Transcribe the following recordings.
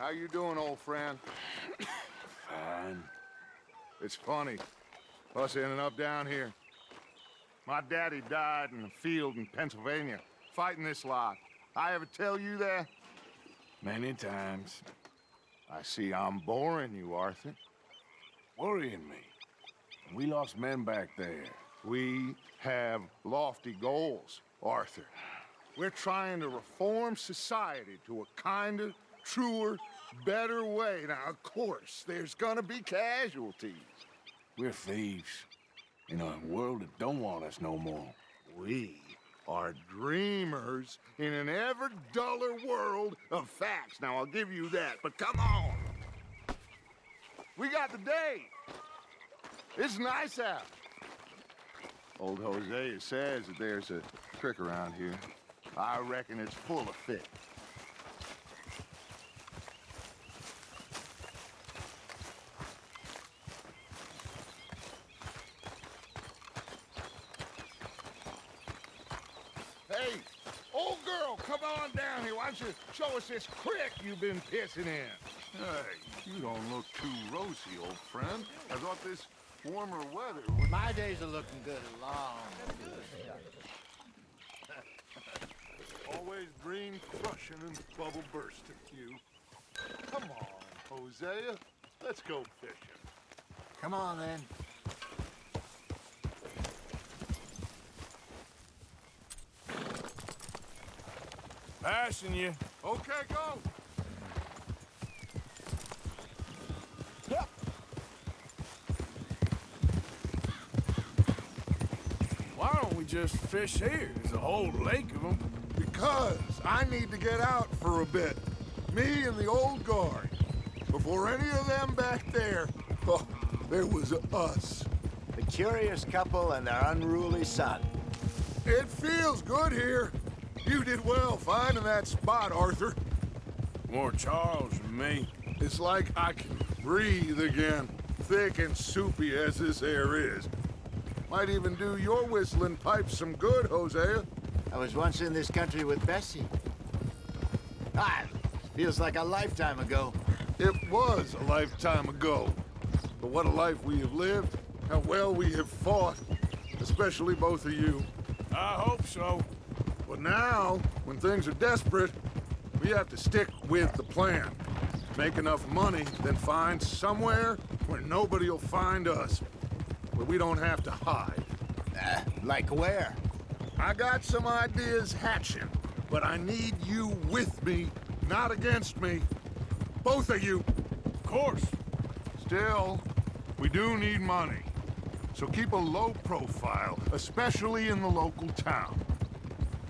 How you doing, old friend? Fine. It's funny, us ending up down here. My daddy died in the field in Pennsylvania, fighting this lot. I ever tell you that? Many times. I see I'm boring you, Arthur. Worrying me. We lost men back there. We have lofty goals, Arthur. We're trying to reform society to a kinder, truer, better way. Now, of course, there's gonna be casualties. We're thieves. In a world that don't want us no more. We are dreamers in an ever duller world of facts. Now, I'll give you that, but come on. We got the day. It's nice out. Old Hosea says that there's a trick around here. I reckon it's full of fit. Hey, old girl, come on down here. Why don't you show us this crick you've been pissing in? Hey, you don't look too rosy, old friend. I thought this warmer weather would... My days are looking good along. Always green crushing and bubble bursting, you. Come on, Hosea. Let's go fishing. Come on, then. Passing you. Okay, go. Why don't we just fish here? There's a whole lake of them. Because I need to get out for a bit. Me and the old guard. Before any of them back there, oh, there was us. The curious couple and their unruly son. It feels good here. You did well finding that spot, Arthur. More Charles than me. It's like I can breathe again, thick and soupy as this air is. Might even do your whistling pipes some good, Hosea. I was once in this country with Bessie. Ah, feels like a lifetime ago. It was a lifetime ago. But what a life we have lived, how well we have fought, especially both of you. I hope so. But now, when things are desperate, we have to stick with the plan. Make enough money, then find somewhere where nobody will find us. Where we don't have to hide. Like where? I got some ideas hatching, but I need you with me, not against me. Both of you. Of course. Still, we do need money. So keep a low profile, especially in the local town.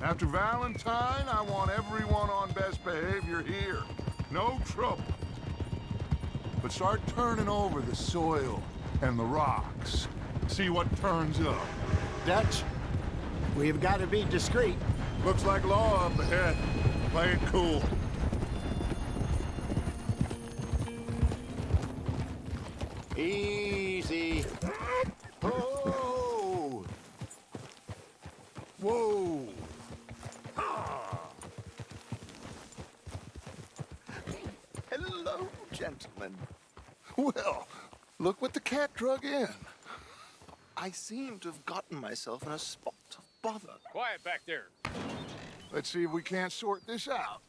After Valentine, I want everyone on best behavior here. No trouble. But start turning over the soil and the rocks. See what turns up. Dutch, we've got to be discreet. Looks like law up ahead. Play it cool. Easy. Oh! Whoa! Hello, gentlemen. Well, look what the cat drug in. I seem to have gotten myself in a spot of bother. Quiet back there. Let's see if we can't sort this out.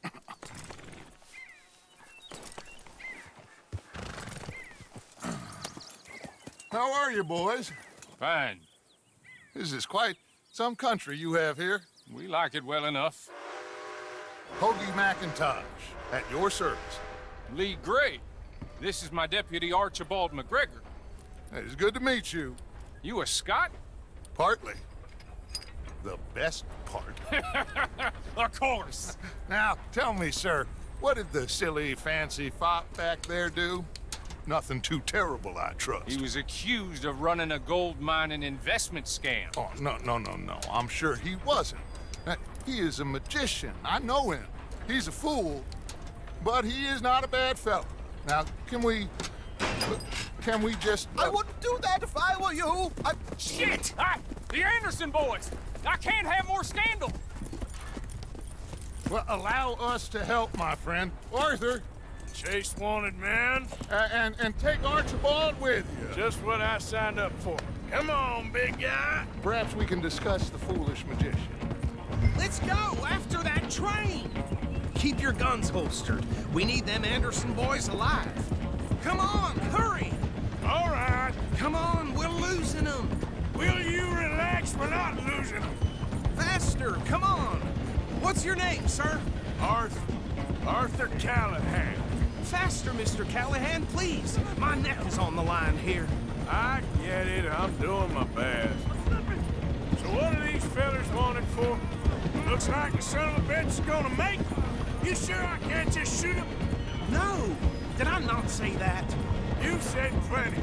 How are you, boys? Fine. This is quite some country you have here. We like it well enough. Hoagie McIntosh, at your service. Lee Gray. This is my deputy Archibald McGregor. It's good to meet you. You a Scot? Partly. The best part. Of course. Now, tell me, sir, what did the silly, fancy fop back there do? Nothing too terrible, I trust. He was accused of running a gold mining investment scam. Oh, no. I'm sure he wasn't. He is a magician. I know him. He's a fool, but he is not a bad fellow. Now, can we just... I wouldn't do that if I were you. Shit! The Anderson boys! I can't have more scandal! Well, allow us to help, my friend. Arthur, Chase wanted man. And take Archibald with you. Just what I signed up for. Come on, big guy. Perhaps we can discuss the foolish magician. Let's go after that train! Keep your guns holstered. We need them Anderson boys alive. Come on, hurry! All right. Come on, we're losing them. Will you relax? We're not losing them. Faster, come on. What's your name, sir? Arthur Callahan. Faster, Mr. Callahan, please. My neck is on the line here. I get it. I'm doing my best. So what are these fellas wanted for? Looks like the son of a bitch is gonna make them. You sure I can't just shoot him? No, did I not say that? You said plenty.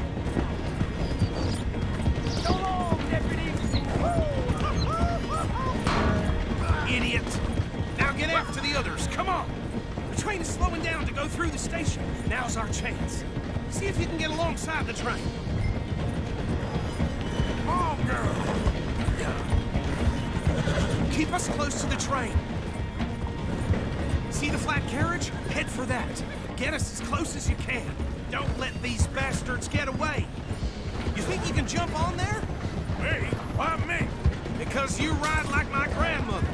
So long, deputy! Idiot! Now get after the others, come on! The train is slowing down to go through the station. Now's our chance. See if you can get alongside the train. Come on, girl. Keep us close to the train. See the flat carriage? Head for that. Get us as close as you can. Don't let these bastards get away. You think you can jump on there? Me? Why me? Because you ride like my grandmother.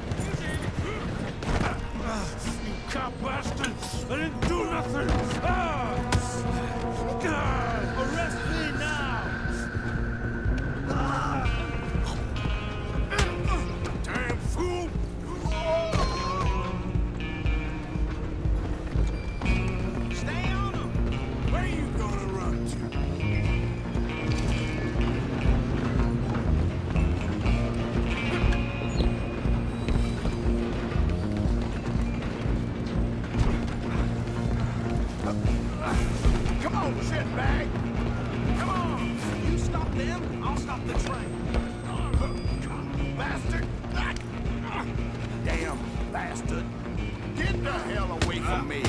You cop bastard! I didn't do nothing! Arrest me now! Damn fool! Stay on them. Where you gonna run to? Come on, shitbag! Come on. You stop them, I'll stop the train. Bastard! Damn bastard. Get the hell away from me!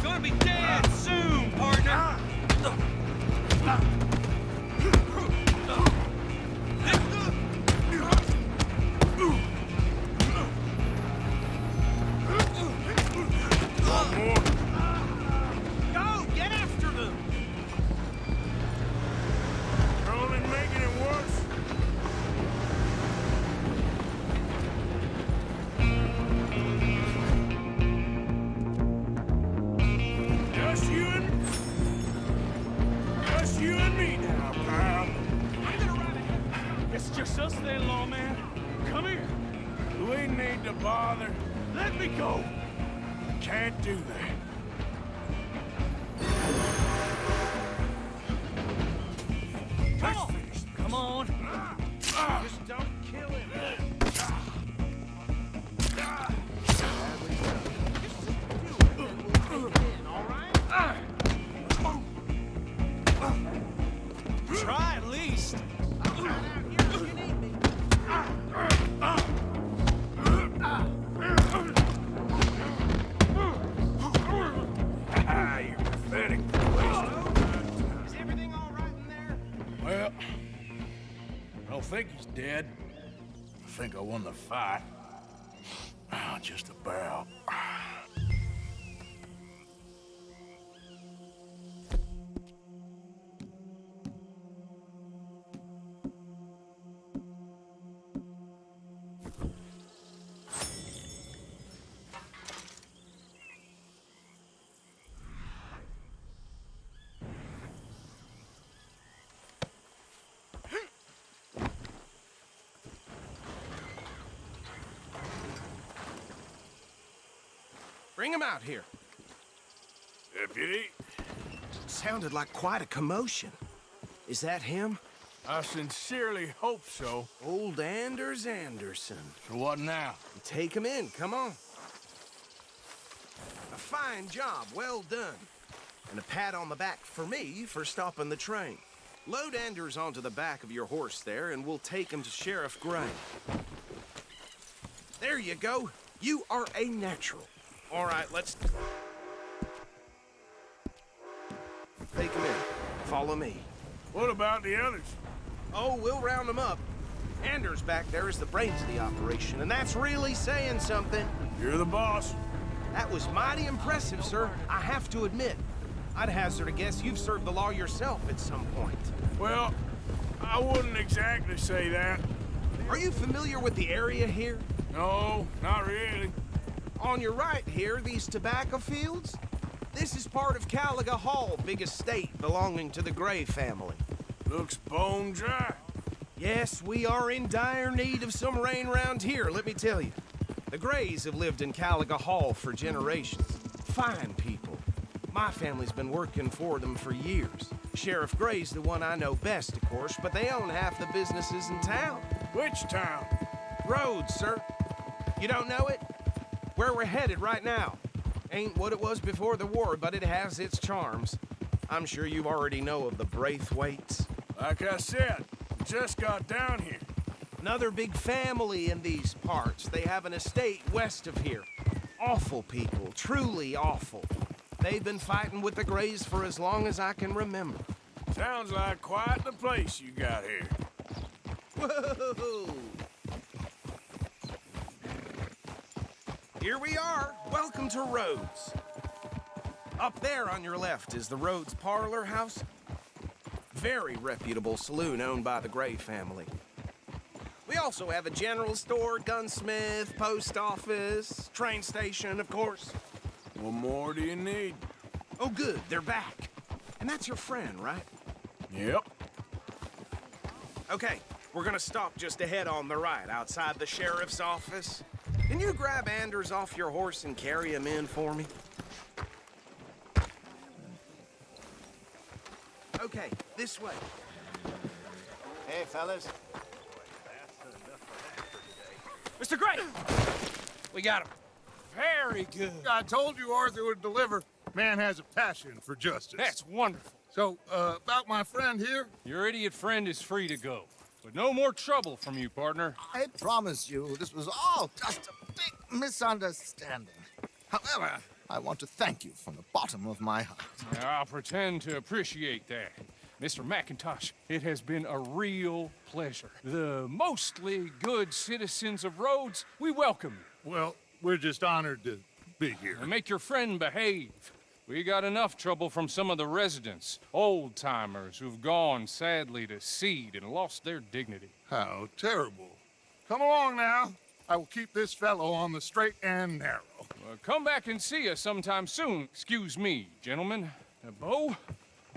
Gonna be dead soon, partner. Go, get after them. You're only making it worse. Just you and me now, pal. I'm gonna run ahead. It's just us then, lawman. Come here. We need to bother. Let me go. Can't do that. Come on. Come on. Just don't kill him. Try at least. I'll ride out here if you need me. You're pathetic. Is everything all right in there? Well, I don't think he's dead. I think I won the fight. Just about. Bring him out here. Deputy, Sounded like quite a commotion. Is that him? I sincerely hope so. Old Anders Anderson. So what now? Take him in, come on. A fine job, well done. And a pat on the back for me for stopping the train. Load Anders onto the back of your horse there, and we'll take him to Sheriff Gray. There you go. You are a natural. All right, let's... Take him in. Follow me. What about the others? Oh, we'll round them up. Anders back there is the brains of the operation, and that's really saying something. You're the boss. That was mighty impressive, sir. I have to admit. I'd hazard a guess you've served the law yourself at some point. Well, I wouldn't exactly say that. Are you familiar with the area here? No, not really. On your right here, these tobacco fields? This is part of Caliga Hall, big estate belonging to the Gray family. Looks bone dry. Yes, we are in dire need of some rain round here, let me tell you. The Grays have lived in Caliga Hall for generations. Fine people. My family's been working for them for years. Sheriff Gray's the one I know best, of course, but they own half the businesses in town. Which town? Rhodes, sir. You don't know it? Where we're headed right now. Ain't what it was before the war, but it has its charms. I'm sure you already know of the Braithwaites. Like I said, just got down here. Another big family in these parts. They have an estate west of here. Awful people, truly awful. They've been fighting with the Grays for as long as I can remember. Sounds like quite the place you got here. Whoa! Here we are. Welcome to Rhodes. Up there on your left is the Rhodes Parlor House. Very reputable saloon owned by the Gray family. We also have a general store, gunsmith, post office, train station, of course. What more do you need? Oh, good, they're back. And that's your friend, right? Yep. Okay, we're gonna stop just ahead on the right, outside the sheriff's office. Can you grab Anders off your horse and carry him in for me? Okay, this way. Hey, fellas. Mr. Gray! We got him. Very good. I told you Arthur would deliver. Man has a passion for justice. That's wonderful. So, about my friend here? Your idiot friend is free to go. But no more trouble from you, partner. I promise you, this was all just a big misunderstanding. However, I want to thank you from the bottom of my heart. I'll pretend to appreciate that. Mr. McIntosh, it has been a real pleasure. The mostly good citizens of Rhodes, we welcome you. Well, we're just honored to be here. And make your friend behave. We got enough trouble from some of the residents, old-timers who've gone, sadly, to seed and lost their dignity. How terrible. Come along now. I will keep this fellow on the straight and narrow. Come back and see us sometime soon. Excuse me, gentlemen. Bo,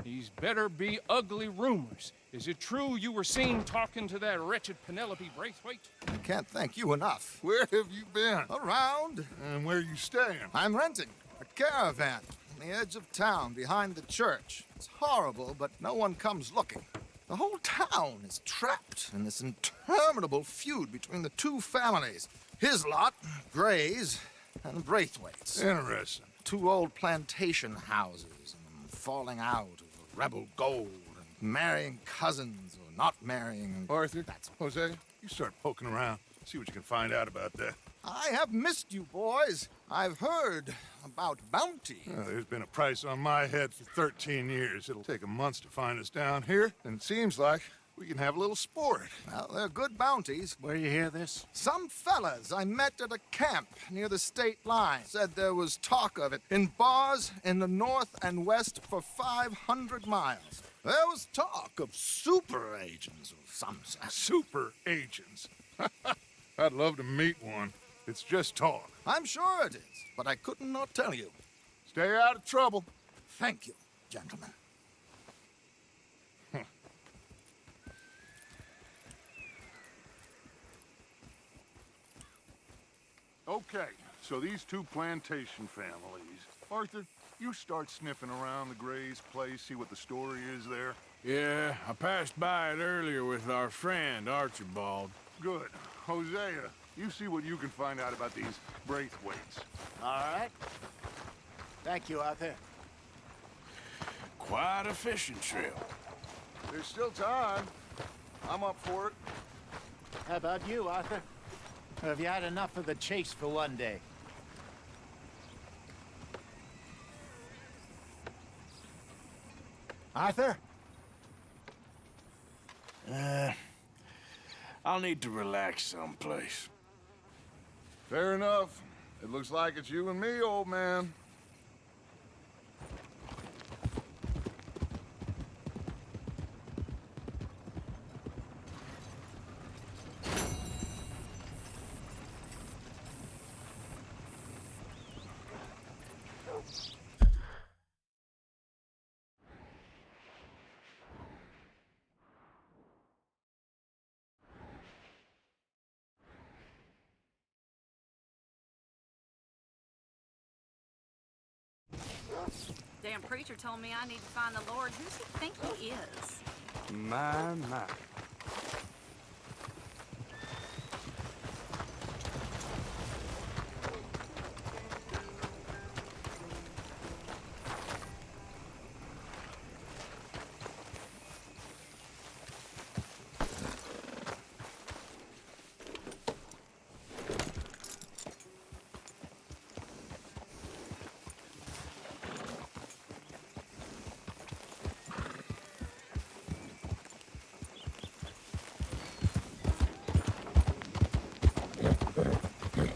these better be ugly rumors. Is it true you were seen talking to that wretched Penelope Braithwaite? I can't thank you enough. Where have you been? Around, And where you staying? I'm renting a caravan on the edge of town behind the church. It's horrible, but no one comes looking. The whole town is trapped in this interminable feud between the two families. His lot, Gray's, and Braithwaite's. Interesting. Two old plantation houses, and falling out of rebel gold, and marrying cousins or not marrying. Arthur, Jose, you start poking around. See what you can find out about that. I have missed you, boys. I've heard about bounty. There's been a price on my head for 13 years. It'll take a month to find us down here, and it seems like we can have a little sport. Well, they're good bounties. Where you hear this? Some fellas I met at a camp near the state line said there was talk of it in bars in the north and west for 500 miles. There was talk of super agents of some sort. Super agents. I'd love to meet one. It's just talk. I'm sure it is, but I couldn't not tell you. Stay out of trouble. Thank you, gentlemen. Okay, so these two plantation families. Arthur, you start sniffing around the Gray's place, see what the story is there. Yeah, I passed by it earlier with our friend, Archibald. Good. Hosea, you see what you can find out about these Braithwaites. All right. Thank you, Arthur. Quite a fishing trip. There's still time. I'm up for it. How about you, Arthur? Or have you had enough of the chase for one day? Arthur? I'll need to relax someplace. Fair enough. It looks like it's you and me, old man. Damn preacher told me I need to find the Lord. Who's he think he is? My, my.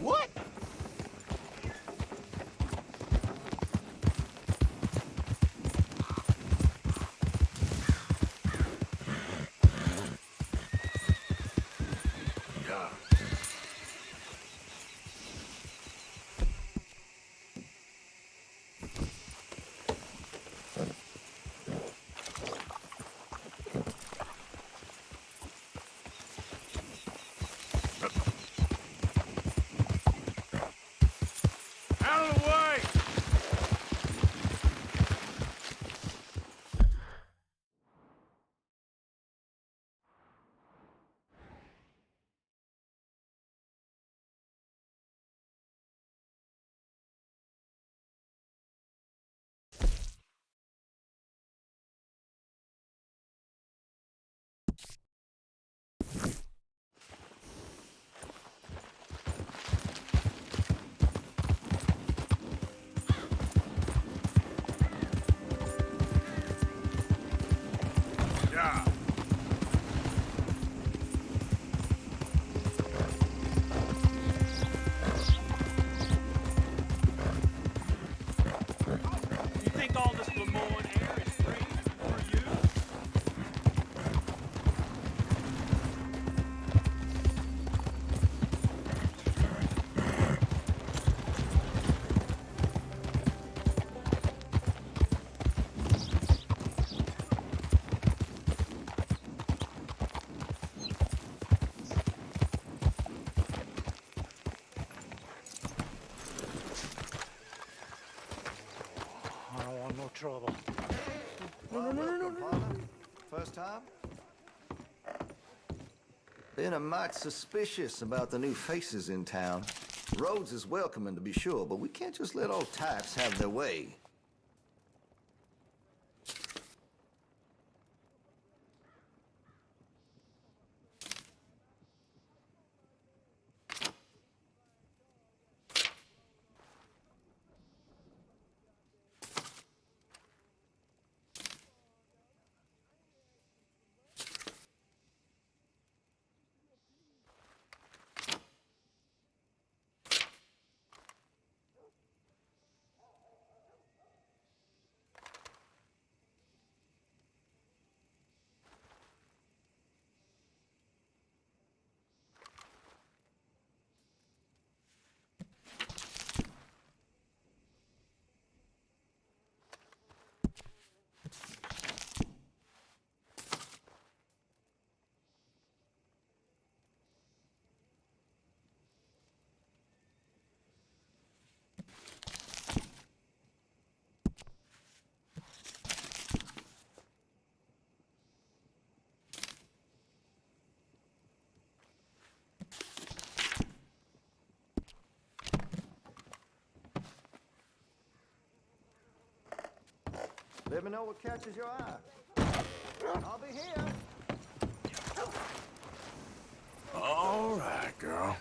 What? Out of the way! Yeah. You think all this Lemoyne air is free for you? I don't want no trouble. First time? Been a mite suspicious about the new faces in town. Rhodes is welcoming, to be sure, but we can't just let old types have their way. Let me know what catches your eye. I'll be here. All right, girl.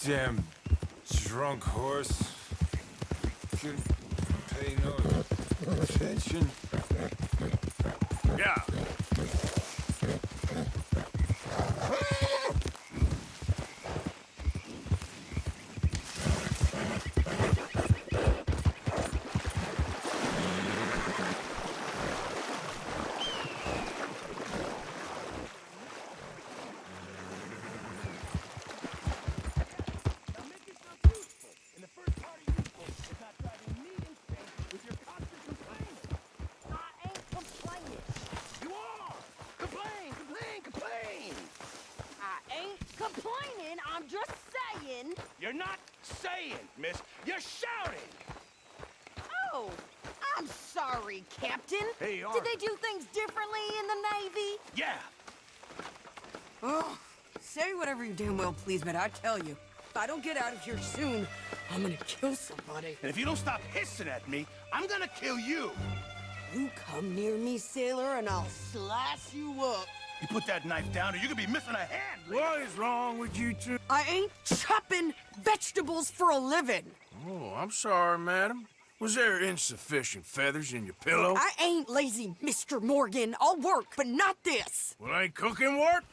Damn drunk horse. Couldn't pay no attention. Yeah. You're not saying, miss. You're shouting. Oh, I'm sorry, Captain. Hey, Did they do things differently in the Navy? Yeah. Oh, say whatever you damn well please, but I tell you, if I don't get out of here soon, I'm gonna kill somebody. And if you don't stop hissing at me, I'm gonna kill you. You come near me, sailor, and I'll slice you up. You put that knife down or you could be missing a hand. What is wrong with you two? I ain't chopping vegetables for a living. Oh, I'm sorry, madam. Was there insufficient feathers in your pillow? I ain't lazy, Mr. Morgan. I'll work, but not this. Well, ain't cooking work?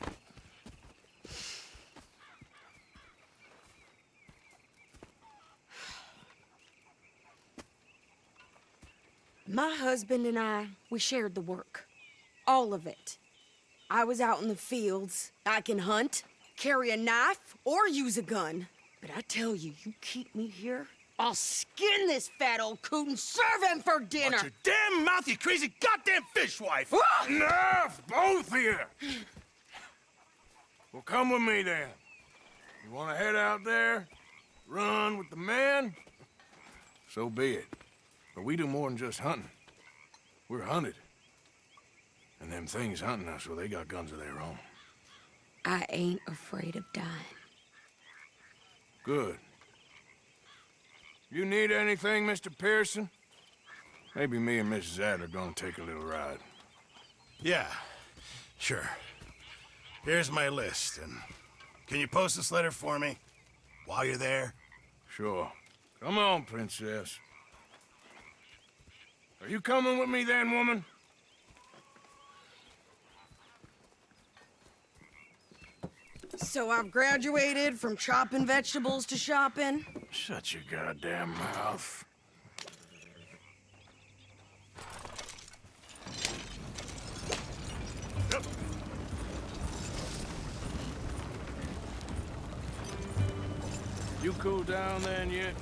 My husband and I, we shared the work. All of it. I was out in the fields. I can hunt, carry a knife, or use a gun. But I tell you, you keep me here, I'll skin this fat old coot and serve him for dinner. Watch your damn mouth, you crazy goddamn fishwife! Enough, both of you! Well, come with me then. You want to head out there, run with the men? So be it. But we do more than just hunting. We're hunted. And them things hunting us, well, they got guns of their own. I ain't afraid of dying. Good. You need anything, Mr. Pearson? Maybe me and Mrs. Adler gonna take a little ride. Yeah, sure. Here's my list, and can you post this letter for me while you're there? Sure. Come on, Princess. Are you coming with me then, woman? So I've graduated from chopping vegetables to shopping? Shut your goddamn mouth. You cool down then yet?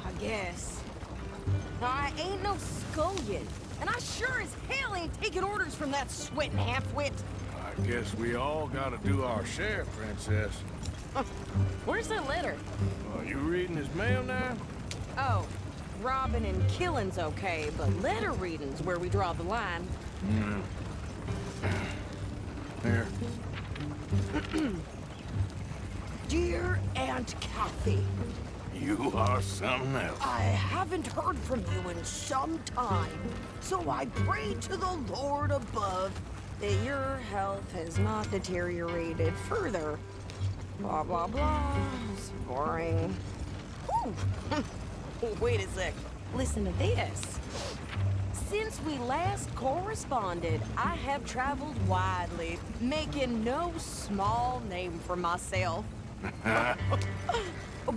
I guess. I ain't no scullion, and I sure as hell ain't taking orders from that sweating half-wit. I guess we all gotta do our share, Princess. Where's that letter? Are you reading his mail now? Oh, robbing and killing's okay, but letter reading's where we draw the line. Here. Dear Aunt Kathy, You are something else. I haven't heard from you in some time, so I pray to the Lord above that your health has not deteriorated further. Blah, blah, blah. It's boring. Ooh. Wait a sec. Listen to this. Since we last corresponded, I have traveled widely, making no small name for myself.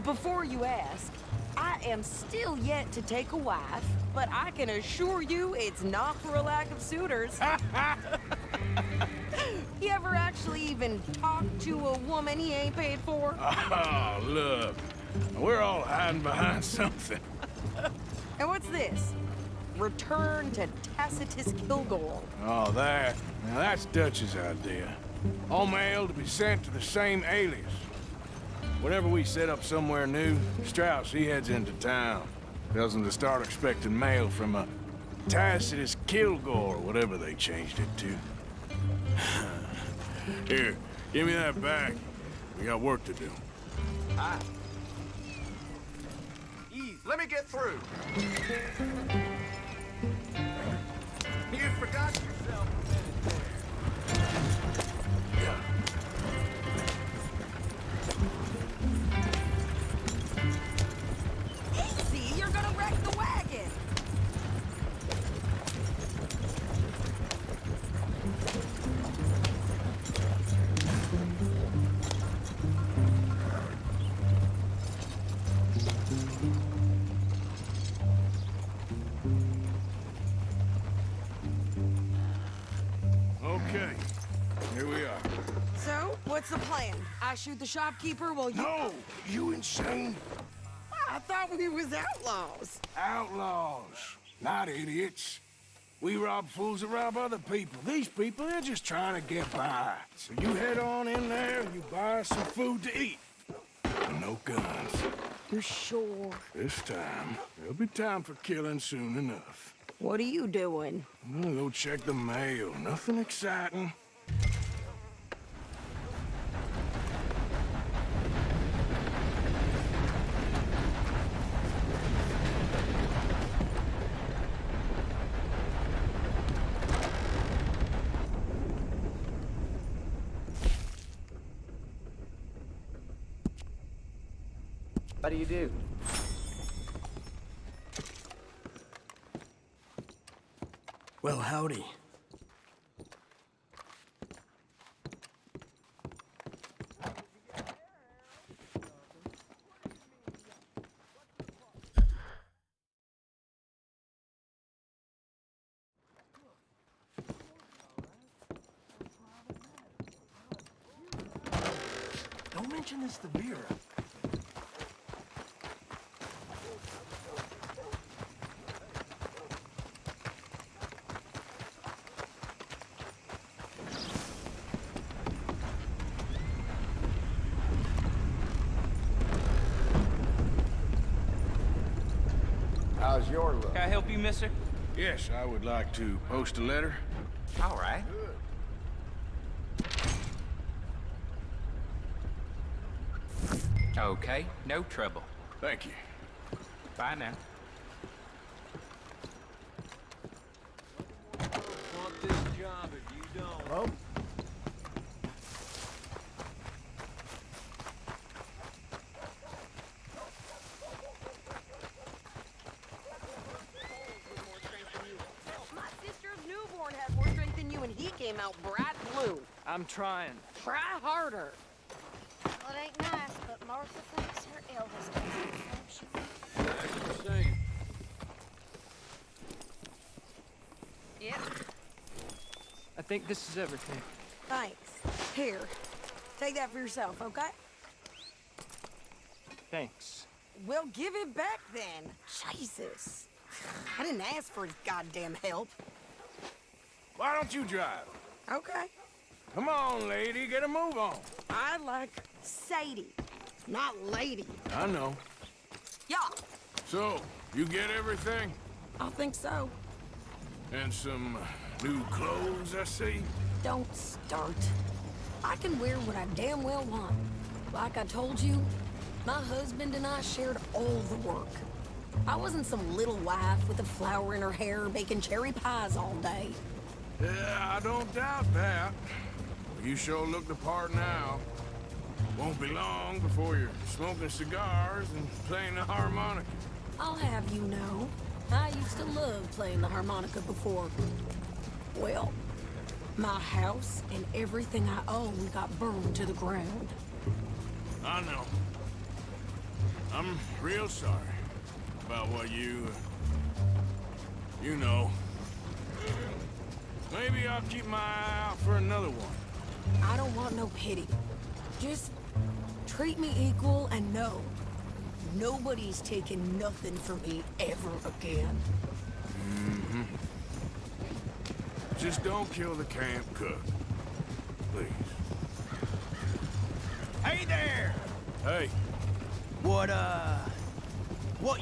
Before you ask, I am still yet to take a wife, but I can assure you it's not for a lack of suitors. You ever actually even talked to a woman he ain't paid for? Oh, look. We're all hiding behind something. And what's this? Return to Tacitus Kilgore. Oh, that. Now, that's Dutch's idea. All mail to be sent to the same alias. Whenever we set up somewhere new, Strauss, he heads into town. Tells them to start expecting mail from a Tacitus Kilgore, or whatever they changed it to. Here, give me that back. We got work to do. Hi. Ease, let me get through. You forgot yourself a minute there. here we are. So, what's the plan? I shoot the shopkeeper while you... No! You insane? I thought we was outlaws. Outlaws, not idiots. We rob fools that rob other people. These people, they're just trying to get by. So you head on in there and you buy some food to eat. And no guns. You sure? This time, there'll be time for killing soon enough. What are you doing? I'm gonna go check the mail. Nothing exciting. What do you do? Well, howdy. Don't mention this to Vera. How's your look? Can I help you, mister? Yes, I would like to post a letter. All right. Okay, no trouble. Thank you. Bye now. Want this job if you don't. Hello? My sister's newborn had more strength than you, and he came out bright blue. I'm trying. Try harder. Well, it ain't nice, but Martha thinks her Elvis does it. That's the same. Yep. I think this is everything. Thanks. Here. Take that for yourself, okay? Thanks. Well, give it back then. Jesus. I didn't ask for his goddamn help. Why don't you drive? Okay. Come on, lady, get a move on. I like Sadie, not lady. I know. Yeah, So, you get everything? I think so. And some new clothes, I see? Don't start. I can wear what I damn well want. Like I told you, my husband and I shared all the work. I wasn't some little wife with a flower in her hair baking cherry pies all day. Yeah, I don't doubt that. You sure look the part now. Won't be long before you're smoking cigars and playing the harmonica. I'll have you know, I used to love playing the harmonica before. Well, my house and everything I own got burned to the ground. I know. I'm real sorry about what you know. Maybe I'll keep my eye out for another one. I don't want no pity. Just treat me equal and know nobody's taking nothing from me ever again. Mm-hmm. Just don't kill the camp cook. Please. Hey there! Hey. What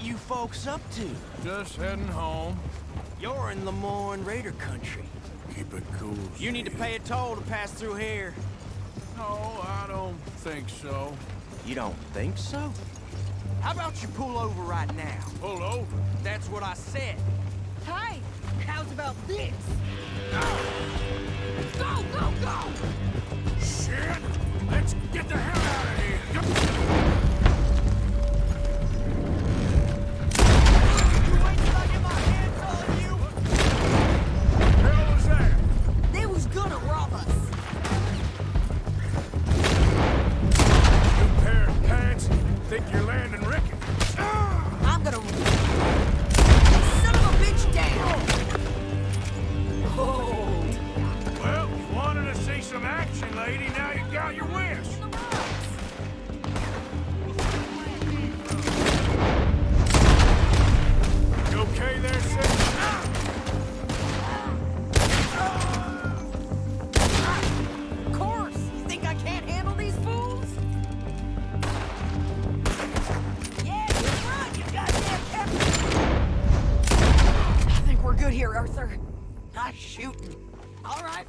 you folks up to? Just heading home. You're in Lemoyne Raider country. Keep it cool. You need to pay a toll to pass through here. No, I don't think so. You don't think so? How about you pull over right now? Pull over? That's what I said. Hey, how's about this? Go, go, go! Shit! Let's get the hell out of here! They was gonna rob us. You pair of pants think you're landing Ricky. I'm gonna... Son of a bitch down! Oh. Well, you wanted to fishing, lady. Now you got your wish. You okay there, sis? Of course! You think I can't handle these fools? Yeah, you're right, you goddamn captain! I think we're good here, Arthur. Nice shooting. All right.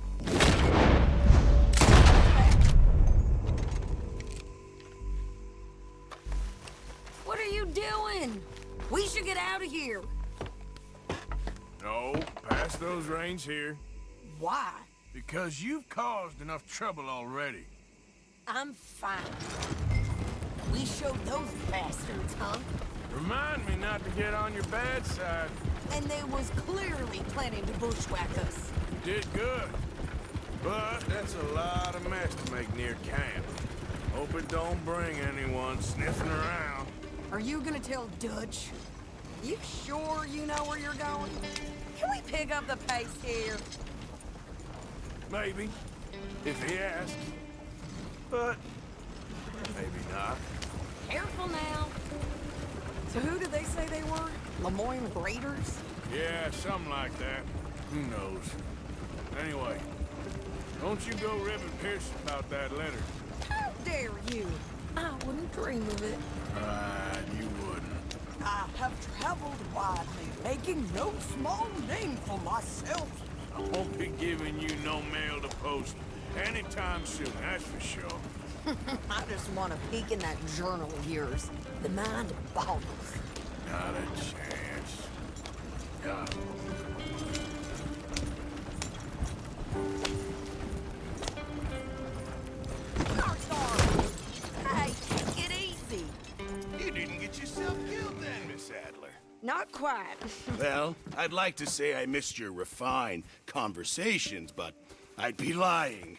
What are you doing? We should get out of here. No, pass those reins here. Why? Because you've caused enough trouble already. I'm fine. We showed those bastards, huh? Remind me not to get on your bad side. And they was clearly planning to bushwhack us. You did good. But that's a lot of mess to make near camp. Hope it don't bring anyone sniffing around. Are you gonna tell Dutch? You sure you know where you're going? Can we pick up the pace here? Maybe, if he asks. But maybe not. Careful now. So who did they say they were? Lemoyne Raiders? Yeah, something like that. Who knows? Anyway, don't you go ribbing Pearson about that letter. How dare you? I wouldn't dream of it. Right, you wouldn't. I have traveled widely, making no small name for myself. I won't be giving you no mail to post anytime soon, that's for sure. I just want to peek in that journal of yours. The mind boggles. Not a chance. Yeah. Hey, take it easy. You didn't get yourself killed then, Miss Adler. Not quite. Well, I'd like to say I missed your refined conversations, but I'd be lying.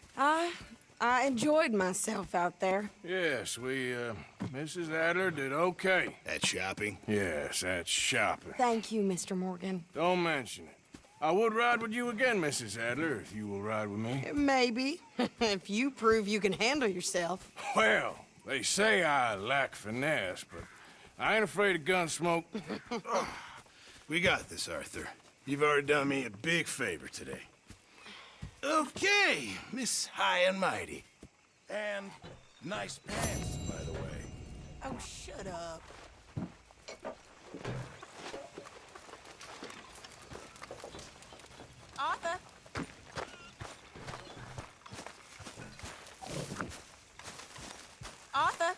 I enjoyed myself out there. Yes, Mrs. Adler did okay. At shopping? Yes, at shopping. Thank you, Mr. Morgan. Don't mention it. I would ride with you again, Mrs. Adler, if you will ride with me. Maybe. If you prove you can handle yourself. Well, they say I lack finesse, but I ain't afraid of gun smoke. We got this, Arthur. You've already done me a big favor today. Okay, Miss High and Mighty. And nice pants, by the way. Oh, shut up. Arthur? Arthur?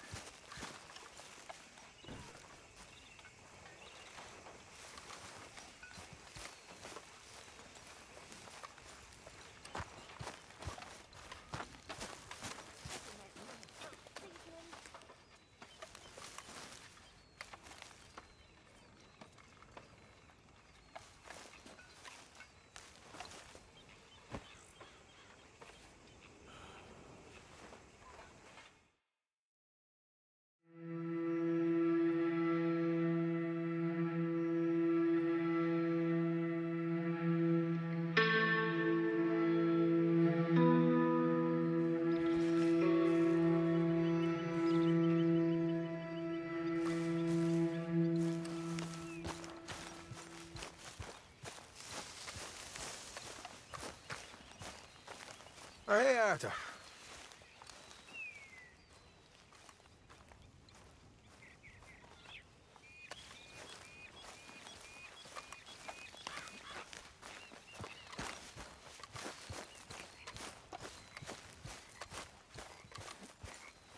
Hey, Arthur.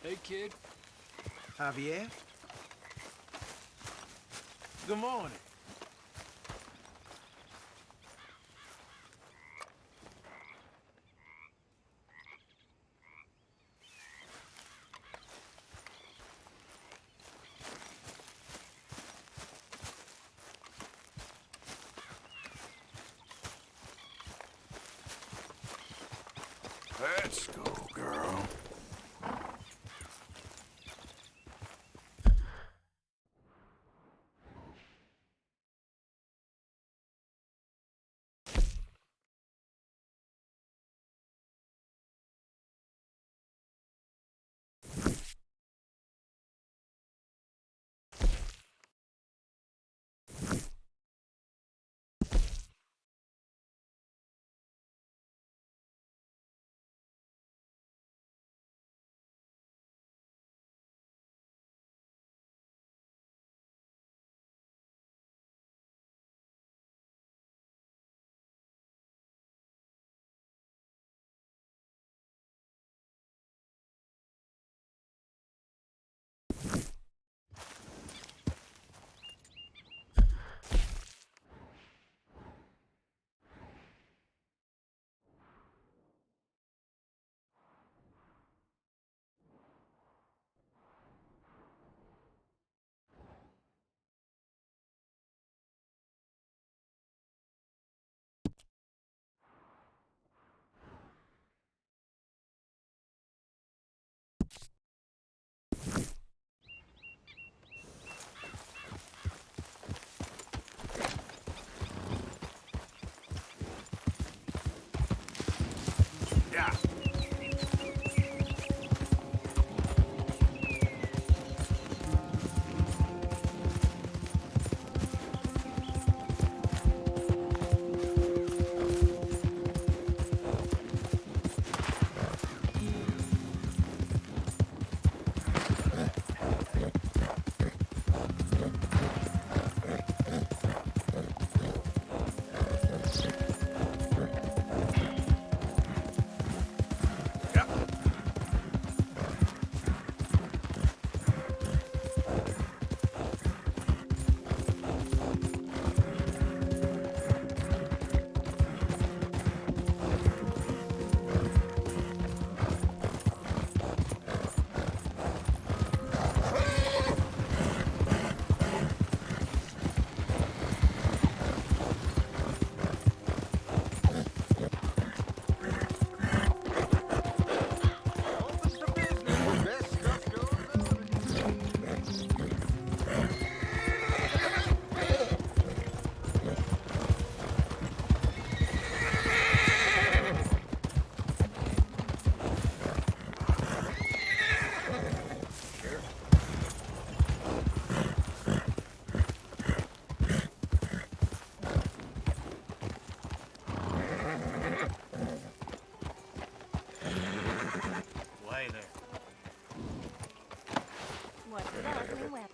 Hey, kid. Javier? Good morning. Let's go, girl. Hey there. What a lovely weapon.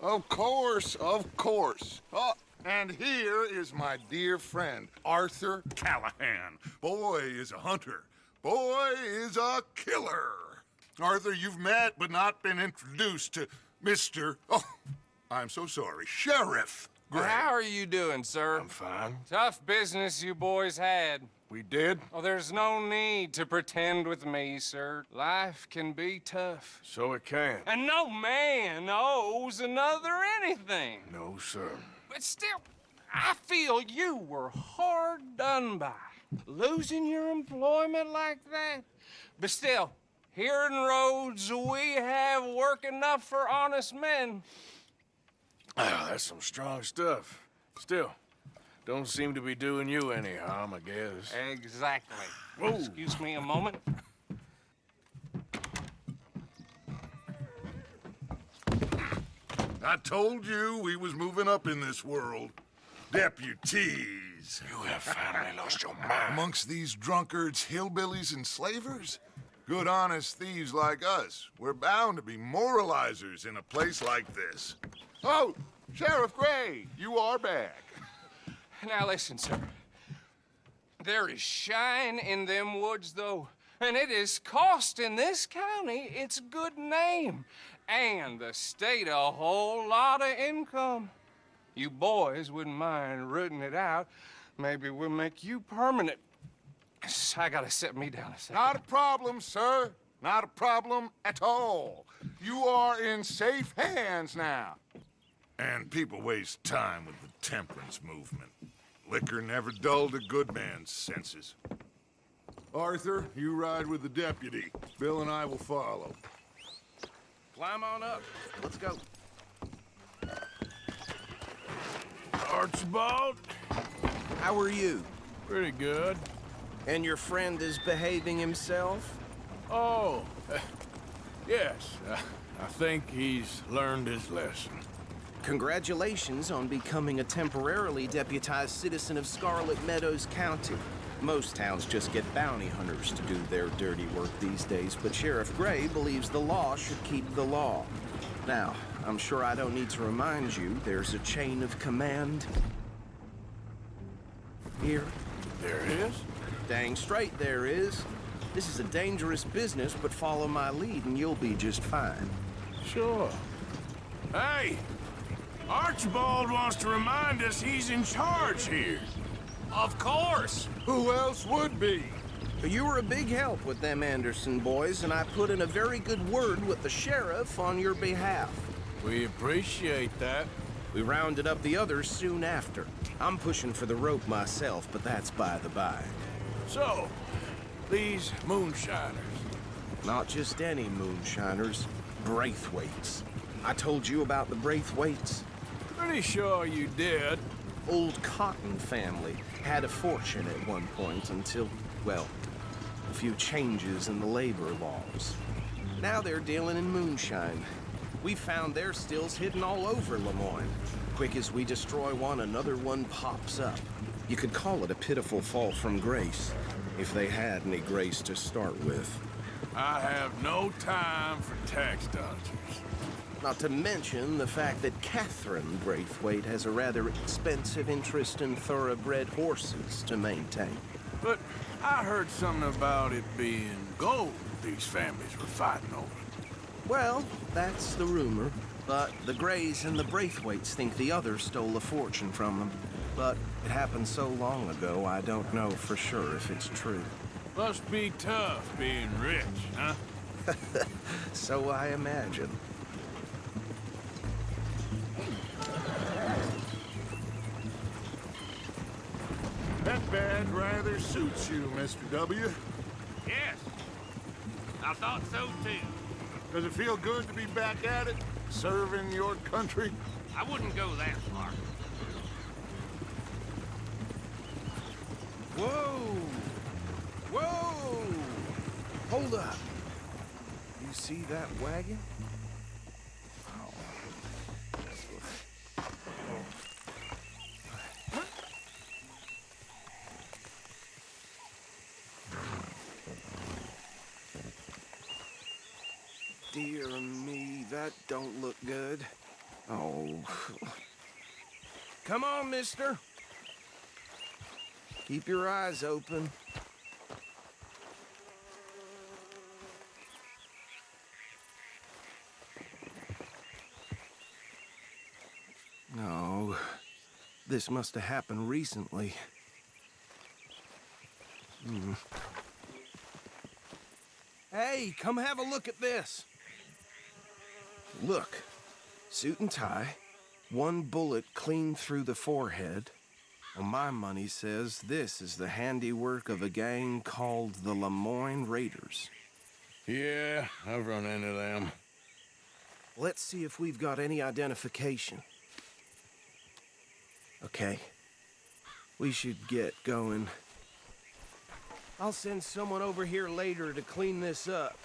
Of course, of course. Oh, and here is my dear friend, Arthur Callahan. Boy is a hunter. Boy is a killer. Arthur, you've met but not been introduced to Mr. Oh, I'm so sorry, Sheriff Gray. How are you doing, sir? I'm fine. Tough business you boys had. We did? Oh, there's no need to pretend with me, sir. Life can be tough. So it can. And no man owes another anything. No, sir. But still, I feel you were hard done by. Losing your employment like that. But still, here in Rhodes, we have work enough for honest men. Ah, that's some strong stuff. Still, don't seem to be doing you any harm, I guess. Exactly. Whoa. Excuse me a moment. I told you we was moving up in this world. Deputies. You have finally lost your mind. Amongst these drunkards, hillbillies, and slavers? Good, honest thieves like us. We're bound to be moralizers in a place like this. Oh, Sheriff Gray, you are back. Now listen, sir. There is shine in them woods, though, and it is costing this county its good name and the state a whole lot of income. You boys wouldn't mind rooting it out. Maybe we'll make you permanent. I gotta set me down a second. Not a problem, sir. Not a problem at all. You are in safe hands now. And people waste time with the temperance movement. Liquor never dulled a good man's senses. Arthur, you ride with the deputy. Bill and I will follow. Climb on up. Let's go. Archibald? How are you? Pretty good. And your friend is behaving himself? Oh, yes. I think he's learned his lesson. Congratulations on becoming a temporarily deputized citizen of Scarlet Meadows County. Most towns just get bounty hunters to do their dirty work these days, but Sheriff Gray believes the law should keep the law. Now, I'm sure I don't need to remind you, there's a chain of command here. There is? Dang straight there is. This is a dangerous business, but follow my lead and you'll be just fine. Sure. Hey! Archibald wants to remind us he's in charge here. Of course! Who else would be? You were a big help with them Anderson boys, and I put in a very good word with the sheriff on your behalf. We appreciate that. We rounded up the others soon after. I'm pushing for the rope myself, but that's by the by. So, these moonshiners. Not just any moonshiners, Braithwaites. I told you about the Braithwaites? Pretty sure you did. Old Cotton family had a fortune at one point until, well, a few changes in the labor laws. Now they're dealing in moonshine. We found their stills hidden all over Lemoyne. Quick as we destroy one, another one pops up. You could call it a pitiful fall from grace, if they had any grace to start with. I have no time for tax dodgers. Not to mention the fact that Catherine Braithwaite has a rather expensive interest in thoroughbred horses to maintain. But I heard something about it being gold these families were fighting over. Well, that's the rumor. But the Grays and the Braithwaites think the others stole a fortune from them. But it happened so long ago, I don't know for sure if it's true. Must be tough being rich, huh? So I imagine. That badge rather suits you, Mr. W. Yes. I thought so, too. Does it feel good to be back at it, serving your country? I wouldn't go that far. Whoa! Whoa! Hold up. You see that wagon? me, that don't look good. Oh. Come on, mister. Keep your eyes open. No. This must have happened recently. Hey, come have a look at this. Look. Suit and tie. One bullet clean through the forehead. Well, my money says this is the handiwork of a gang called the Lemoyne Raiders. Yeah, I've run into them. Let's see if we've got any identification. Okay. We should get going. I'll send someone over here later to clean this up.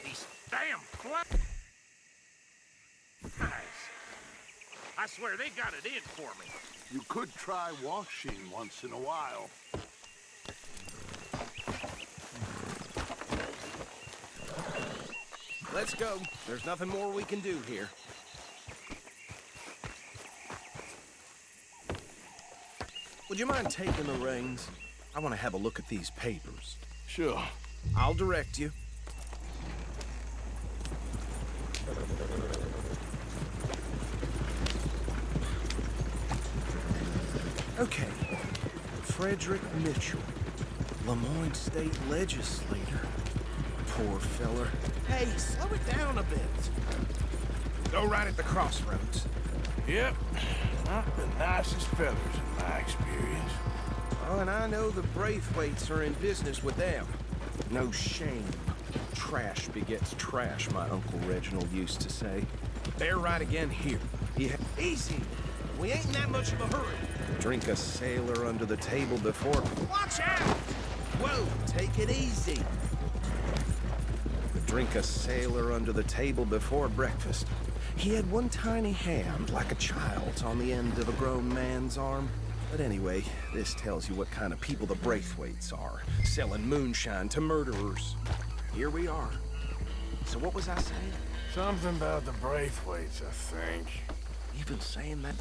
These damn flies! I swear they got it in for me. You could try washing once in a while. Let's go. There's nothing more we can do here. Would you mind taking the reins? I want to have a look at these papers. Sure. I'll direct you. Okay. Frederick Mitchell, Lemoyne State Legislator. Poor feller. Hey, slow it down a bit. Go right at the crossroads. Yep. Not the nicest fellers in my experience. Oh, and I know the Braithwaites are in business with them. No shame. Trash begets trash, my Uncle Reginald used to say. They're right again here. Easy. We ain't in that much of a hurry. Drink a sailor under the table before... Watch out! Whoa, take it easy. Drink a sailor under the table before breakfast. He had one tiny hand, like a child's, on the end of a grown man's arm. But anyway, this tells you what kind of people the Braithwaites are, selling moonshine to murderers. Here we are. So what was I saying? Something about the Braithwaites, I think. You've been saying that?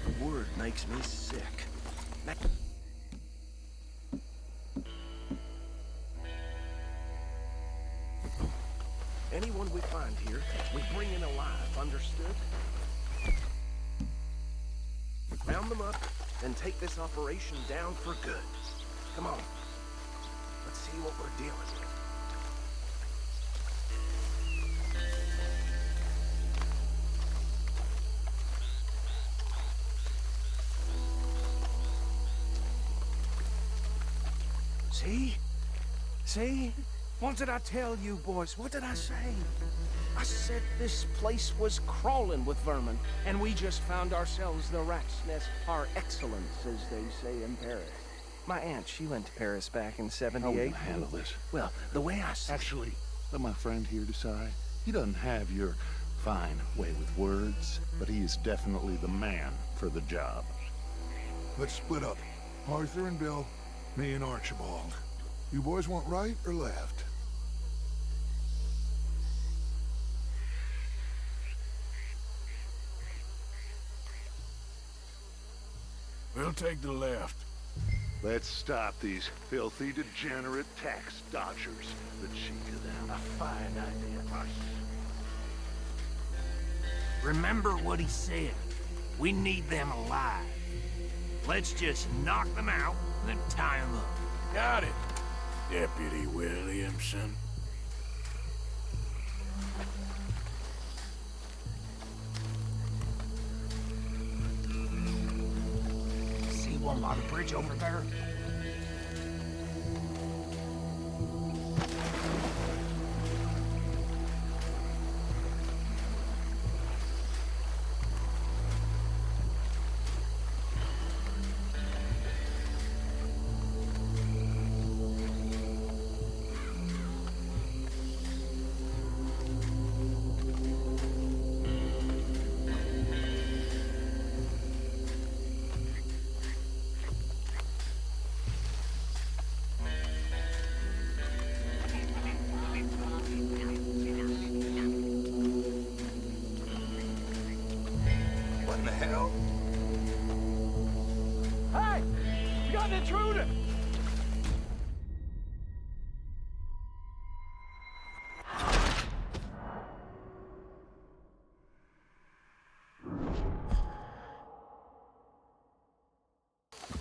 The word makes me sick. Anyone we find here, we bring in alive, understood? Round them up, and take this operation down for good. Come on. Let's see what we're dealing with. See? See? What did I tell you, boys? What did I say? I said this place was crawling with vermin, and we just found ourselves the rat's nest par excellence, as they say in Paris. My aunt, she went to Paris back in '78. How will handle this? Well, the way I... Actually, let my friend here decide. He doesn't have your fine way with words, but he is definitely the man for the job. Let's split up. Arthur and Bill, me and Archibald. You boys want right or left? We'll take the left. Let's stop these filthy, degenerate tax dodgers. The cheek of them. A fine idea. Remember what he said. We need them alive. Let's just knock them out, then tie them up. Got it, Deputy Williamson. See one by the bridge over there? in the hell? Hey! We got an intruder!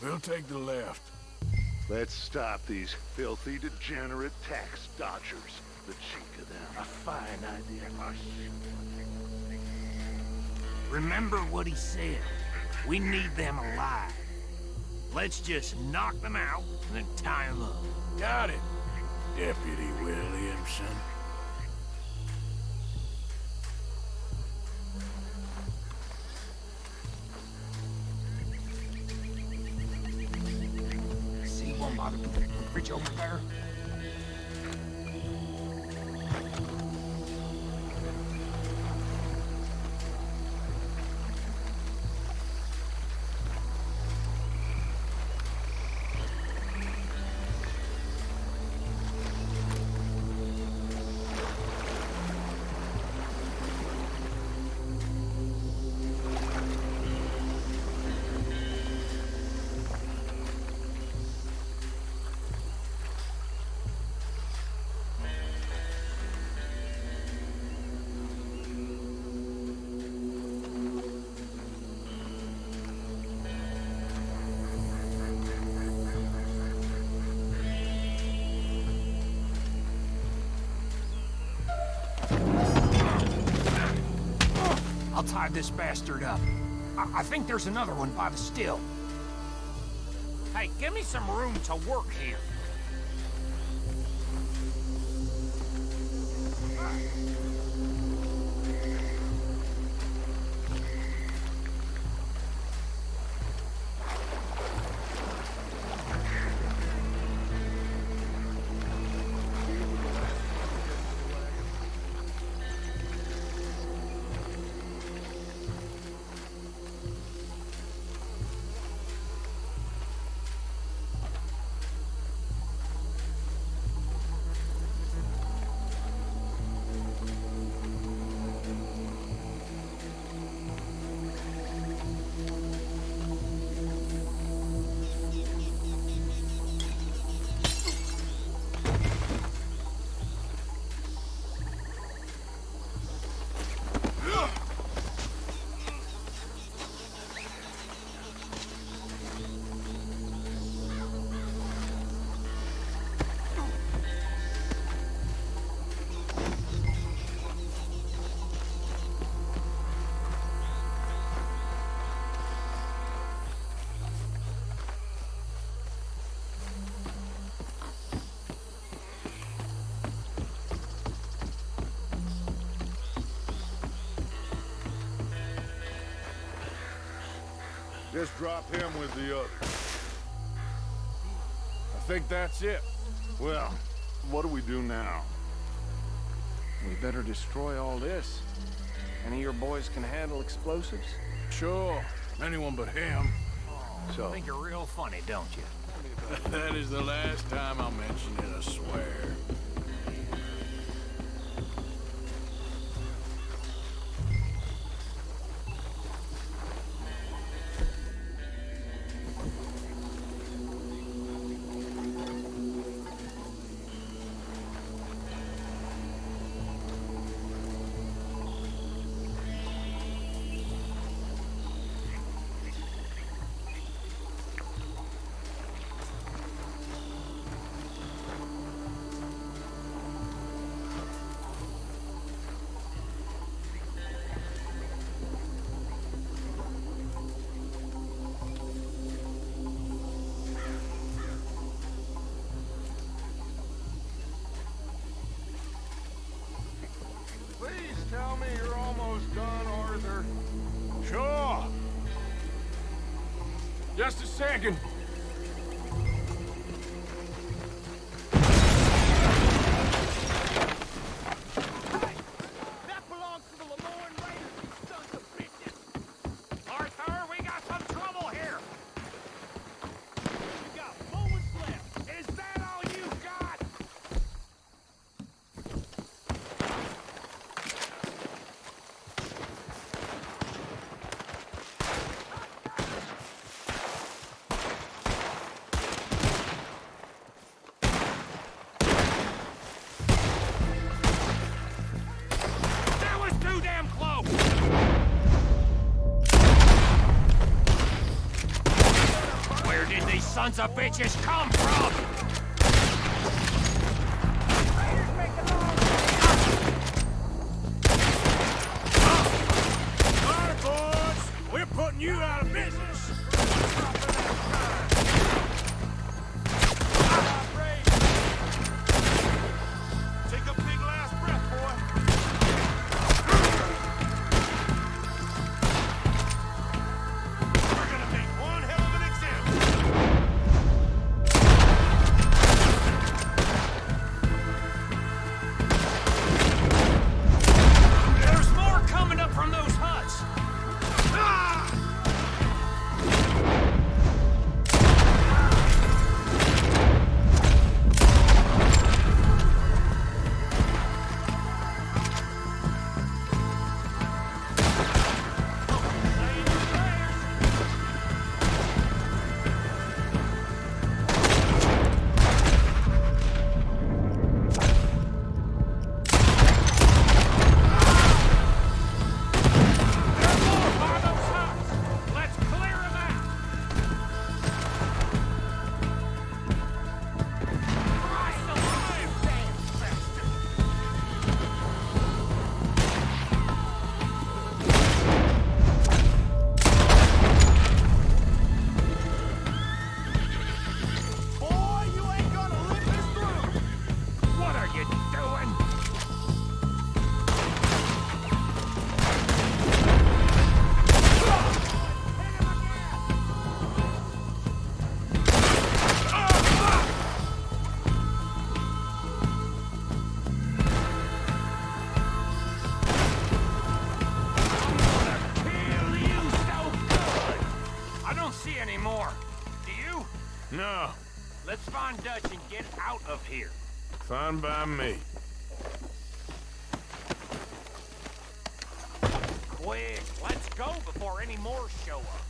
We'll take the left. Let's stop these filthy, degenerate tax dodgers. The cheek of them. A fine idea. Remember what he said. We need them alive. Let's just knock them out and then tie them up. Got it, Deputy Williamson. See one by the bridge over there? I'll tie this bastard up. I think there's another one by the still. Hey, give me some room to work here. Just drop him with the others. I think that's it. Well, what do we do now? We better destroy all this. Any of your boys can handle explosives? Sure. Anyone but him. So. I think you're real funny, don't you? That is the last time I'll mention it, I swear. Tell me you're almost done, Arthur. Sure. Just a second. sons of bitches come from? All right, boys. We're putting you out of business. Take a big last breath, boy. We're gonna make one hell of an example. There's more coming up from those huts. Let's clear them out. Christ alive, damn bastard. Boy, you ain't gonna live this through. What are you doing? Kill you so good. I don't see any more. Do you? No, Let's find Dutch and get out of here. fine by me. Quick, let's go before any more show up.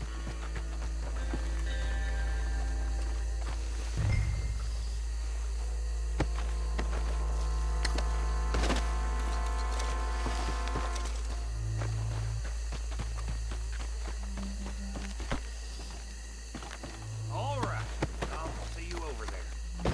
All right, I'll see you over there.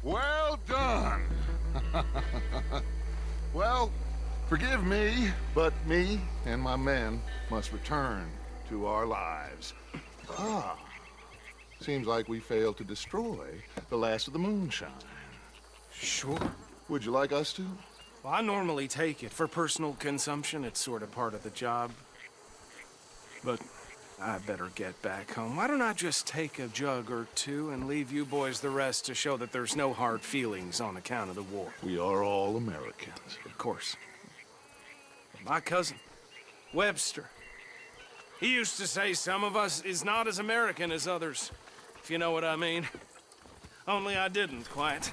Well done. Well, forgive me, but me and my men must return to our lives. Ah, seems like we failed to destroy the last of the moonshine. Sure. Would you like us to? Well, I normally take it. For personal consumption, it's sort of part of the job. But I better get back home. Why don't I just take a jug or two and leave you boys the rest to show that there's no hard feelings on account of the war? We are all Americans. Of course. My cousin, Webster, he used to say some of us is not as American as others, if you know what I mean. Only I didn't quite.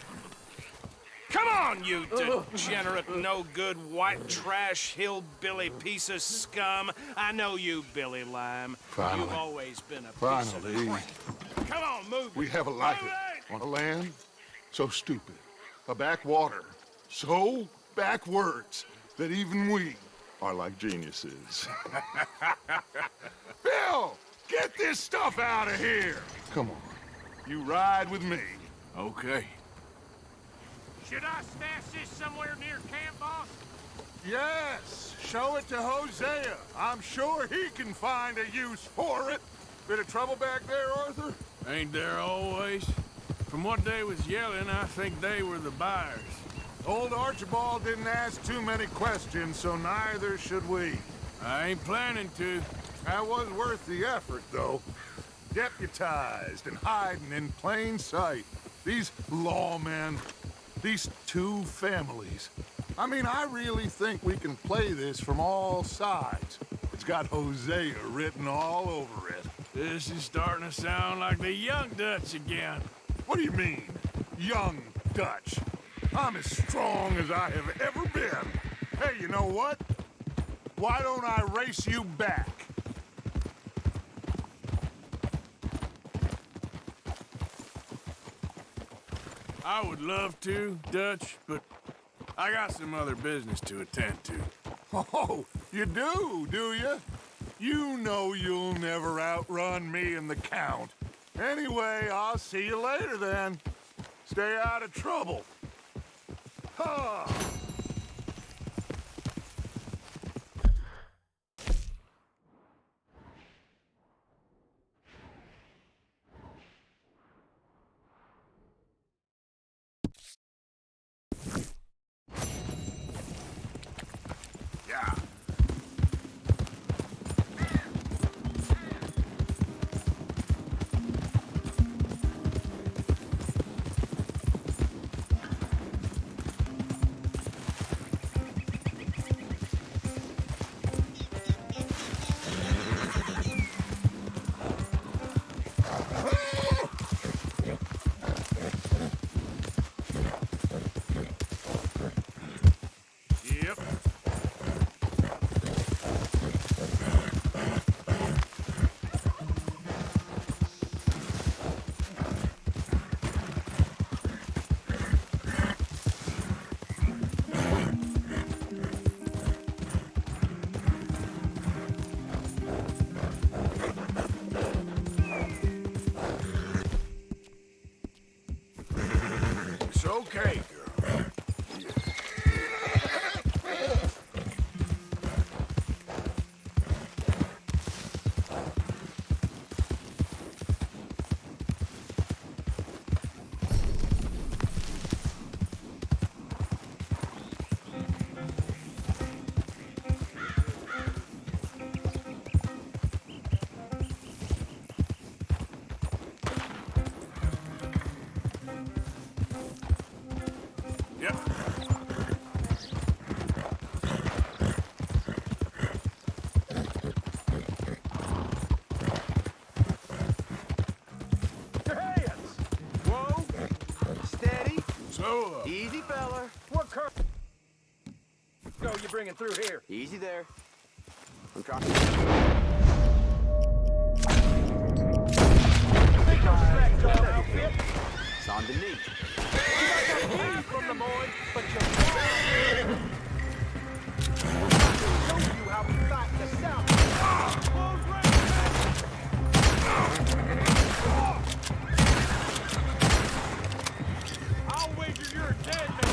Come on, you degenerate, no-good, white trash, hillbilly piece of scum. I know you, Billy Lime. Finally. You've always been a piece Finally. of crap. Come on, move We it. have a life Move it. on a land so stupid, a backwater so backwards that even we are like geniuses. Bill, get this stuff out of here! Come on. You ride with me. Okay. Should I stash this somewhere near camp, boss? Yes, show it to Hosea. I'm sure he can find a use for it. Bit of trouble back there, Arthur? Ain't there always? From what they was yelling, I think they were the buyers. Old Archibald didn't ask too many questions, so neither should we. I ain't planning to. That was worth the effort, though. Deputized and hiding in plain sight. These lawmen, these two families. I mean, I really think we can play this from all sides. It's got Hosea written all over it. This is starting to sound like the Young Dutch again. What do you mean, Young Dutch? I'm as strong as I have ever been. Hey, you know what? Why don't I race you back? I would love to, Dutch, but I got some other business to attend to. Oh, you do you? You know you'll never outrun me and the Count. Anyway, I'll see you later then. Stay out of trouble. Ha! Yeah. Yep. It's okay, girl. Yep. Your hands! Whoa! Steady! So, Easy, fella. What curve? Go, you bringing through here? Easy there. I'm dropping. It's on the knee. You might not from the boy, but you're wrong. Show you how we fight the South. I'll wager you're dead, man.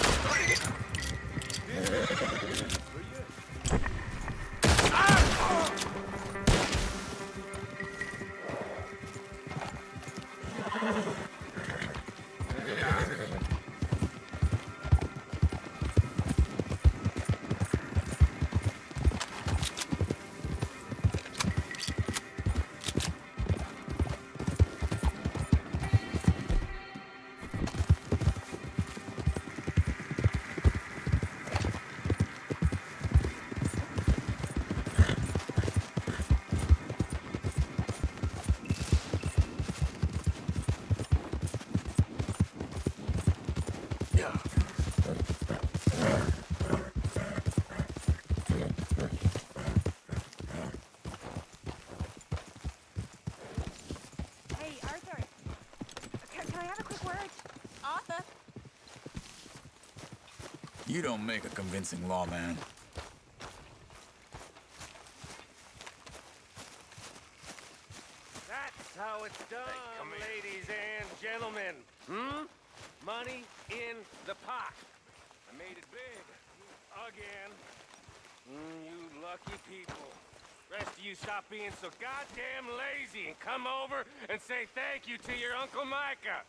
You don't make a convincing lawman. That's how it's done, ladies and gentlemen. Money in the pot. I made it big. Again. You lucky people. Rest of you stop being so goddamn lazy and come over and say thank you to your Uncle Micah.